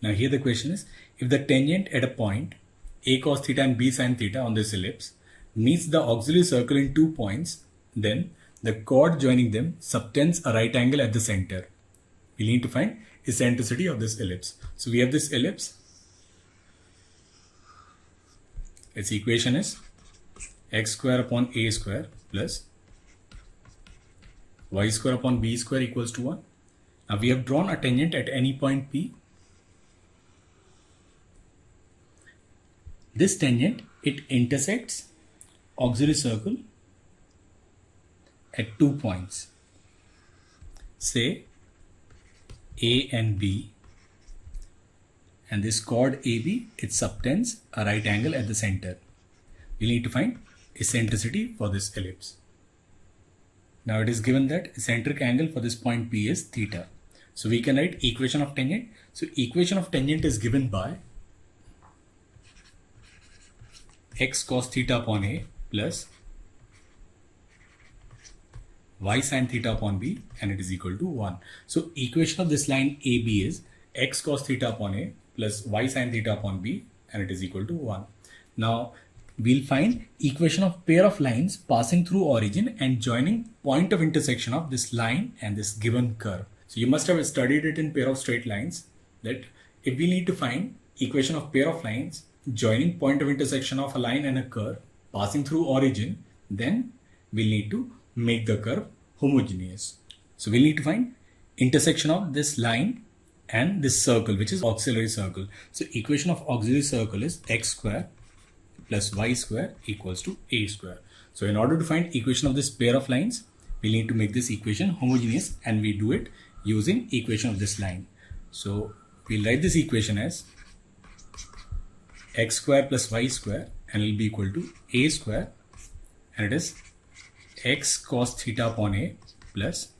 Now here the question is, if the tangent at a point a cos theta and b sin theta on this ellipse meets the auxiliary circle in 2 points, then the chord joining them subtends a right angle at the center. We need to find eccentricity of this ellipse. So we have this ellipse. Its equation is x square upon a square plus y square upon b square equals to 1. Now we have drawn a tangent at any point P. This tangent, it intersects auxiliary circle at 2 points, say A and B, and this chord AB, it subtends a right angle at the center. We need to find eccentricity for this ellipse. Now it is given that eccentric angle for this point P is theta. So we can write equation of tangent. So equation of tangent is given by x cos theta upon A plus y sin theta upon B, and it is equal to 1. So equation of this line AB is x cos theta upon A plus y sin theta upon B, and it is equal to 1. Now we'll find equation of pair of lines passing through origin and joining point of intersection of this line and this given curve. So you must have studied it in pair of straight lines, that if we need to find equation of pair of lines joining point of intersection of a line and a curve passing through origin, then we'll need to make the curve homogeneous. So we'll need to find intersection of this line and this circle, which is auxiliary circle. So equation of auxiliary circle is x square plus y square equals to a square. So in order to find equation of this pair of lines, we need to make this equation homogeneous, and we do it using equation of this line. So we'll write this equation as x square plus y square, and it will be equal to a square, and it is x cos theta upon A plus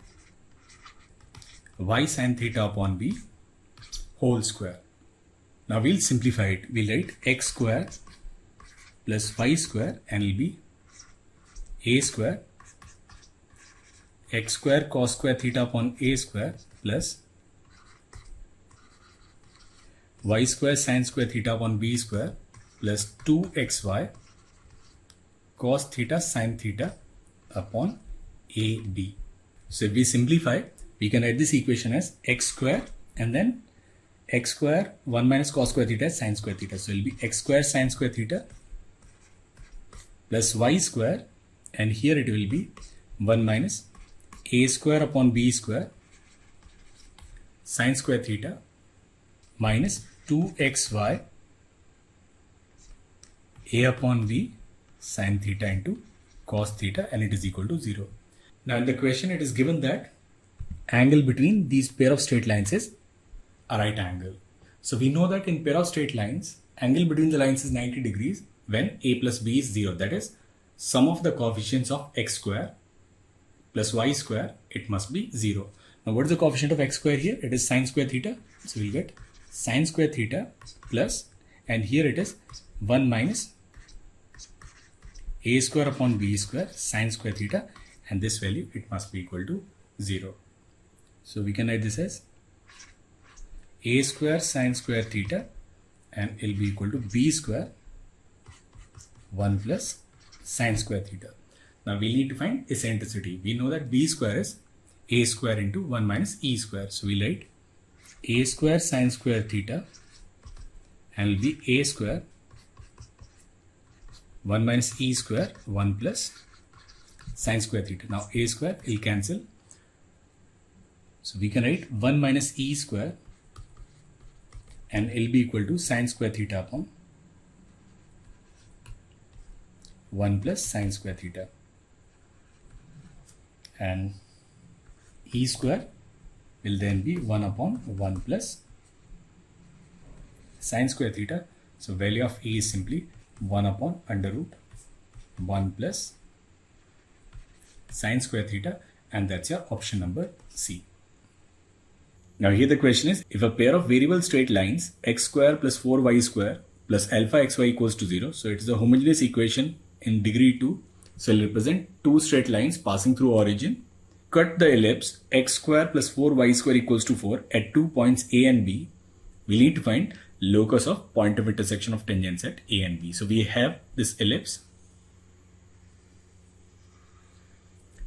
y sin theta upon B whole square. Now we'll simplify it. We'll write x square plus y square, and it will be a square x square cos square theta upon A square plus y square sin square theta upon B square plus 2xy cos theta sin theta upon AB. So if we simplify, we can write this equation as x square and then x square 1 minus cos square theta sin square theta. So it will be x square sin square theta plus y square, and here it will be 1 minus a square upon b square sin square theta minus 2xy a upon b sin theta into cos theta, and it is equal to 0. Now in the question it is given that angle between these pair of straight lines is a right angle. So we know that in pair of straight lines, angle between the lines is 90 degrees when a plus b is 0. That is, sum of the coefficients of x square plus y square, it must be 0. Now what is the coefficient of x square here? It is sin square theta. So we'll get sin square theta plus, and here it is 1 minus a square upon b square sin square theta, and this value, it must be equal to 0. So we can write this as a square sin square theta, and it will be equal to b square 1 plus sin square theta. Now we need to find eccentricity. We know that b square is a square into 1 minus e square. So we'll write a square sin square theta, and it will be a square 1 minus e square 1 plus sin square theta. Now a square will cancel. So we can write 1 minus e square, and it will be equal to sin square theta upon 1 plus sin square theta, and e square will then be 1 upon 1 plus sin square theta. So value of e is simply 1 upon under root 1 plus sin square theta, and that's your option number C. Now here the question is, if a pair of variable straight lines x square plus 4y square plus alpha xy equals to 0, so it is a homogeneous equation in degree 2, so it will represent two straight lines passing through origin. Cut the ellipse x square plus 4y square equals to 4 at 2 points A and B, we need to find locus of point of intersection of tangents at A and B. So we have this ellipse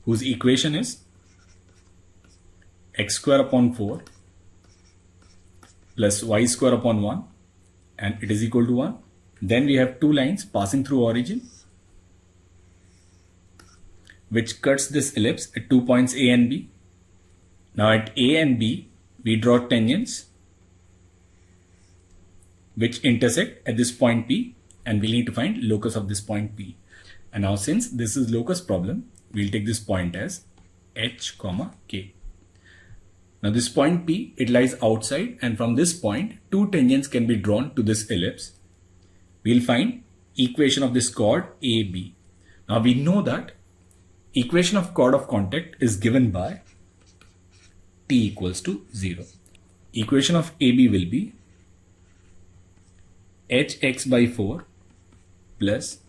whose equation is x square upon 4 plus y square upon 1 and it is equal to 1. Then we have two lines passing through origin which cuts this ellipse at 2 points A and B. Now at A and B we draw tangents which intersect at this point P, and we need to find locus of this point P. And now since this is locus problem, we'll take this point as H, K. Now this point P, it lies outside, and from this point two tangents can be drawn to this ellipse. We'll find equation of this chord AB. Now we know that equation of chord of contact is given by T equals to 0. Equation of AB will be Hx by 4 plus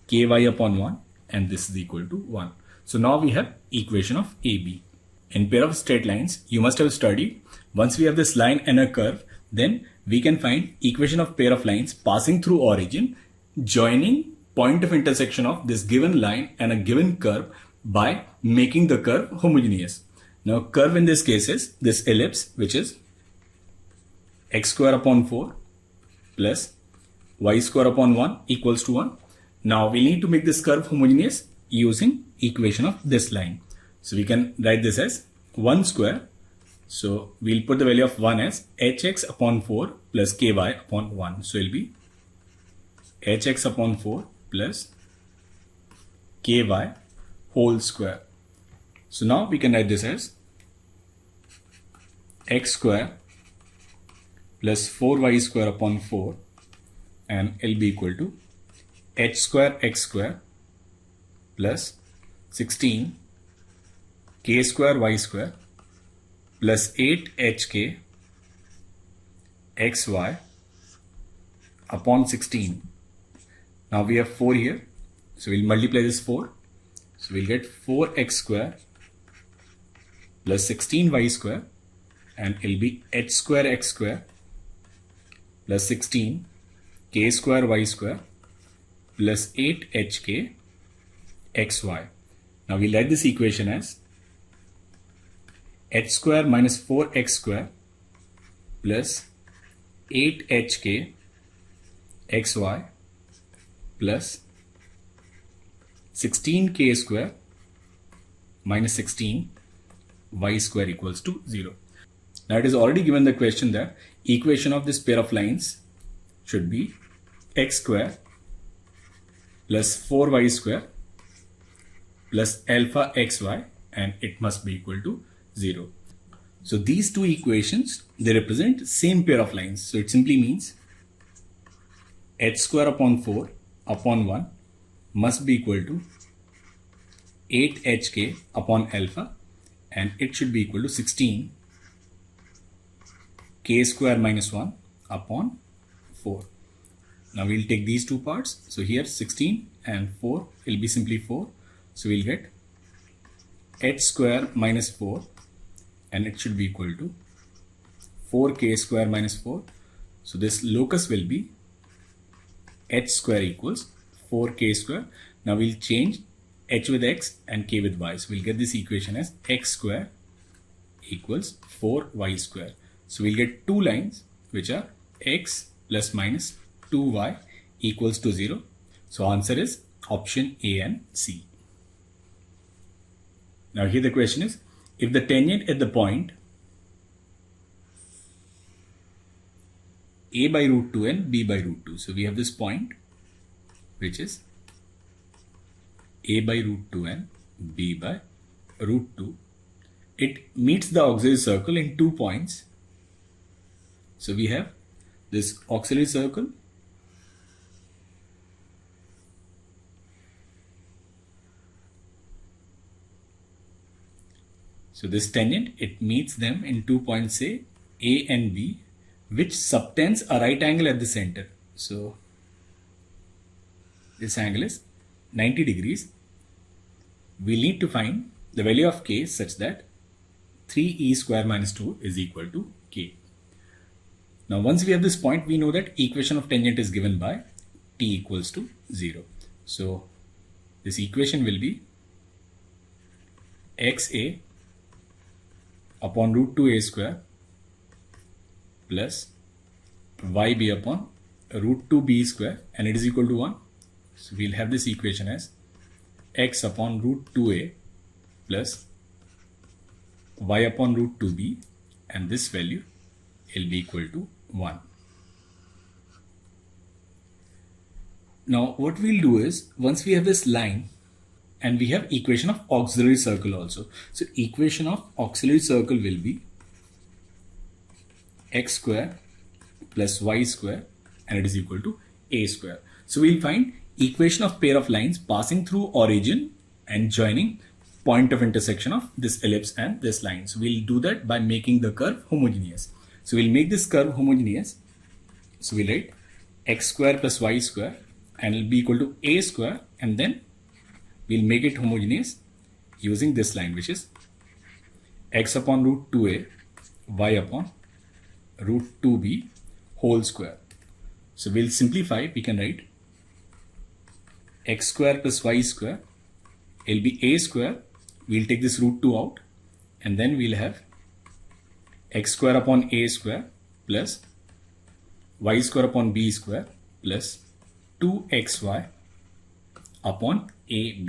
ky upon 1, and this is equal to 1. So now we have equation of AB. In pair of straight lines, you must have studied, once we have this line and a curve, then we can find equation of pair of lines passing through origin, joining point of intersection of this given line and a given curve by making the curve homogeneous. Now curve in this case is this ellipse, which is x square upon 4 plus y square upon 1 equals to 1. Now we need to make this curve homogeneous using equation of this line. So we can write this as 1 square. So we'll put the value of 1 as hx upon 4 plus ky upon 1. So it will be hx upon 4 plus ky whole square. So now we can write this as x square plus 4y square upon 4, and it'll be equal to h square x square plus 16 k square y square plus 8 hk xy upon 16. Now we have 4 here, so we'll multiply this 4. So we'll get 4x square plus 16y square, and it'll be h square x square plus 16 k square y square plus 8 hk xy. Now we'll write this equation as h square minus 4x square plus 8 hk xy plus 16k square minus 16 y square equals to 0. Now it is already given the question that equation of this pair of lines should be x square plus 4y square plus alpha xy, and it must be equal to 0. So these two equations, they represent same pair of lines. So it simply means h square upon 4 upon 1 must be equal to 8 hk upon alpha, and it should be equal to 16 k square minus 1 upon 4. Now we'll take these two parts. So here 16 and 4 will be simply 4. So we'll get h square minus 4, and it should be equal to 4k square minus 4. So this locus will be h square equals 4k square. Now we'll change h with x and k with y. So we'll get this equation as x square equals 4y square. So we'll get two lines which are x plus minus 2y equals to 0. So answer is option A and C. Now here the question is, if the tangent at the point a by root 2 and b by root 2. So we have this point which is a by root 2 and b by root 2. It meets the auxiliary circle in 2 points. So we have this auxiliary circle So this tangent, it meets them in 2 points, say A and B, which subtends a right angle at the center. So this angle is 90 degrees. We need to find the value of k such that 3e square minus 2 is equal to k. Now once we have this point, we know that equation of tangent is given by t equals to 0. So this equation will be xa upon root 2a square plus yb upon root 2b square, and it is equal to 1. So we'll have this equation as x upon root 2a plus y upon root 2b, and this value will be equal to 1. Now what we'll do is, once we have this line and we have equation of auxiliary circle also. So equation of auxiliary circle will be x square plus y square, and it is equal to a square. So we'll find equation of pair of lines passing through origin and joining point of intersection of this ellipse and this line. So we'll do that by making the curve homogeneous. So we'll make this curve homogeneous. So we'll write x square plus y square, and it will be equal to a square, and then we'll make it homogeneous using this line, which is x upon root 2a y upon root 2b whole square. So we'll simplify. We can write x square plus y square, it will be a square. We'll take this root 2 out, and then we'll have x square upon a square plus y square upon b square plus 2xy upon ab.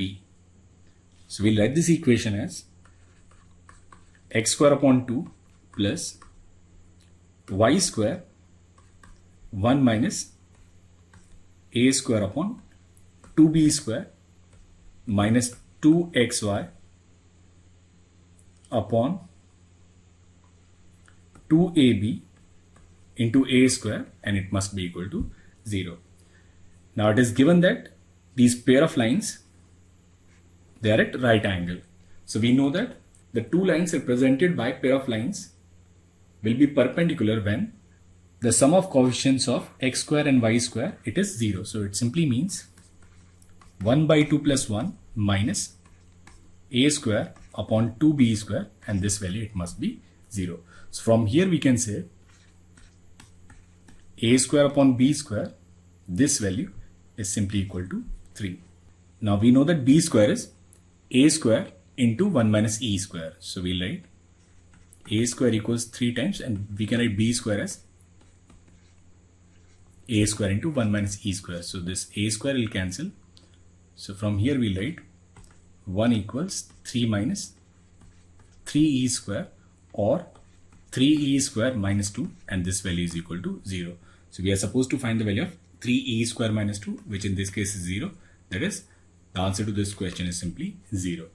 So we'll write this equation as x square upon 2 plus y square 1 minus a square upon 2b square minus 2xy upon 2ab into a square, and it must be equal to 0. Now it is given that these pair of lines, they are at right angle. So we know that the two lines represented by pair of lines will be perpendicular when the sum of coefficients of x square and y square, it is 0. So it simply means 1 by 2 plus 1 minus a square upon 2b square, and this value, it must be 0. So from here we can say a square upon b square, this value is simply equal to 3. Now we know that b square is a square into 1 minus e square. So we'll write a square equals 3 times, and we can write b square as a square into 1 minus e square. So this a square will cancel. So from here we'll write 1 equals 3 minus 3e square, or 3e square minus 2, and this value is equal to 0. So we are supposed to find the value of 3e square minus 2, which in this case is 0. That is, the answer to this question is simply 0.